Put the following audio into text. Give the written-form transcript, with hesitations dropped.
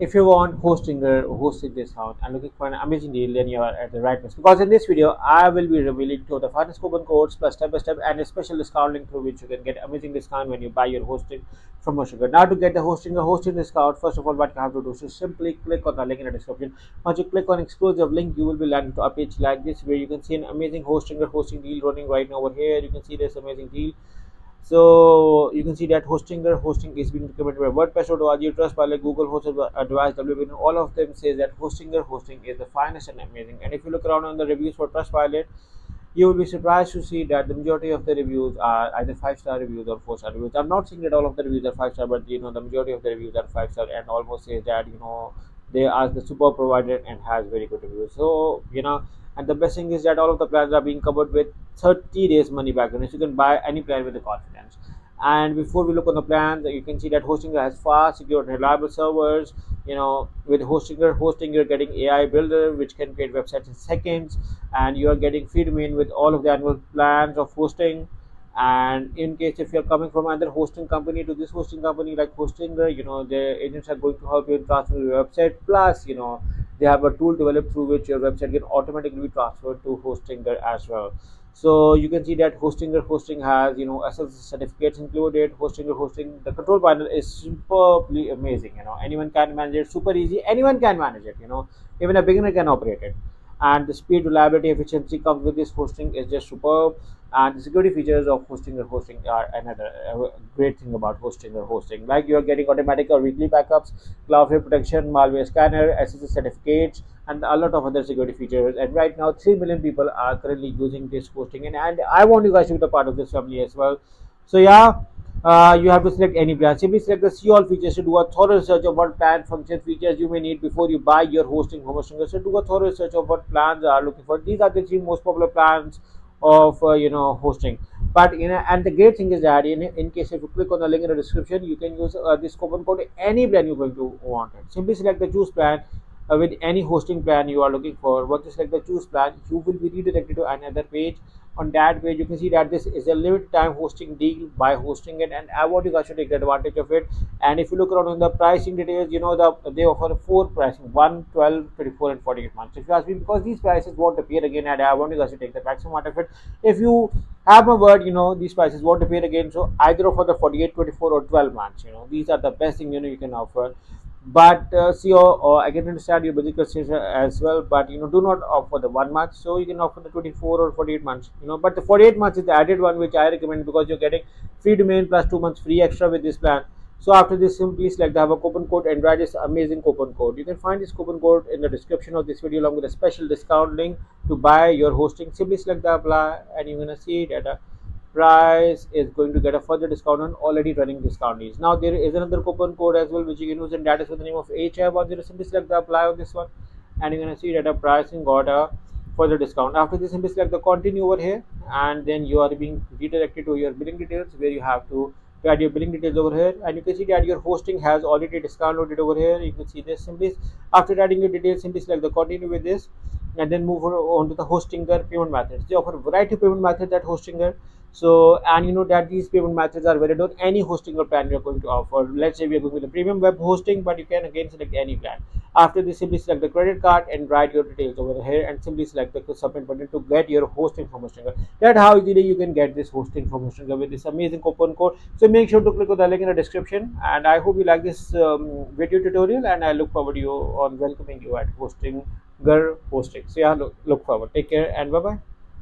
if you want hosting discount and looking for an amazing deal, then you are at the right place. Because in this video, I will be revealing to the finest coupon codes plus step by step and a special discount link through which you can get amazing discount when you buy your hosting from HostGrid. Now, to get the hosting discount, first of all, what you have to do is simply click on the link in the description. Once you click on exclusive link, you will be landed to a page like this where you can see an amazing hosting deal running right now over here. You can see this amazing deal. So you can see that hosting is being recommended by WordPress.org, Trustpilot, Google Host Advice, WP, all of them says that hosting is the finest and amazing. And if you look around on the reviews for Trustpilot, you will be surprised to see that the majority of the reviews are either 5-star reviews or 4-star reviews. I'm not saying that all of the reviews are 5-star, but the majority of the reviews are 5-star and almost says that they are the super provider and has very good reviews. So and the best thing is that all of the plans are being covered with 30 days money back guarantee. So you can buy any plan with the confidence. And before we look on the plans, you can see that Hostinger has fast, secure, reliable servers. With Hostinger you're getting AI builder which can create websites in seconds, and you are getting free domain with all of the annual plans of hosting. And in case if you're coming from another hosting company to this hosting company like Hostinger, the agents are going to help you in transferring your website. Plus, they have a tool developed through which your website can automatically be transferred to Hostinger as well. So you can see that Hostinger hosting has SSL certificates included. Hostinger hosting, the control panel is superbly amazing. Anyone can manage it, super easy. Anyone can manage it. Even a beginner can operate it. And the speed, reliability, efficiency comes with this hosting is just superb. And the security features of hosting are another great thing about hosting. Like you are getting automatic or weekly backups, cloudflare protection, malware scanner, SSL certificates, and a lot of other security features. And right now 3 million people are currently using this hosting, and I want you guys to be a part of this family as well. So yeah, you have to select any plan. Simply select the see all features to do a thorough research of what plan, function, features you may need before you buy your hosting from Hostinger. So do a thorough research of what plans are looking for. These are the 3 most popular plans of hosting. But and the great thing is that in case if you click on the link in the description, you can use this coupon code any plan you're going to want it. Simply select the choose plan with any hosting plan you are looking for. Once you select the choose plan, you will be redirected to another page. On that page, you can see that this is a limited time hosting deal by hosting it, and I want you guys to take advantage of it. And if you look around in the pricing details, they offer 4 pricing: 1, 12, 24, and 48 months. If you ask me, because these prices won't appear again, and I want you guys to take the maximum out of it. If you have my word, these prices won't appear again. So either offer the 48, 24, or 12 months. These are the best thing you can offer. But I can understand your budget constraints as well, but do not offer the 1 month. So you can offer the 24 or 48 months. But the 48 months is the added one which I recommend, because you're getting free domain plus 2 months free extra with this plan. So after this, simply select have a coupon code and write this amazing coupon code. You can find this coupon code in the description of this video along with a special discount link to buy your hosting. Simply select the apply, and you're gonna see that price is going to get a further discount on already running discount deals. Now there is another coupon code as well which you can use, and that is with the name of HI10. Simply select the apply on this one, and you're going to see that the pricing got a further discount. After this, simply select the continue over here, and then you are being redirected to your billing details, where you have to add your billing details over here, and you can see that your hosting has already discount loaded over here. You can see this. Simply after adding your details, simply select the continue with this, and then move on to the Hostinger payment methods. They offer a variety of payment methods at Hostinger. So, and that these payment methods are valid on any Hostinger plan you're going to offer. Let's say we are going with the premium web hosting, but you can again select any plan. After this, simply select the credit card and write your details over here, and simply select the submit button to get your hosting from Hostinger. That's how easily you can get this hosting from Hostinger with this amazing coupon code. So make sure to click on the link in the description, and I hope you like this video tutorial, and I look forward to you on welcoming you at Hostinger hosting. So yeah, look forward. Take care and bye bye.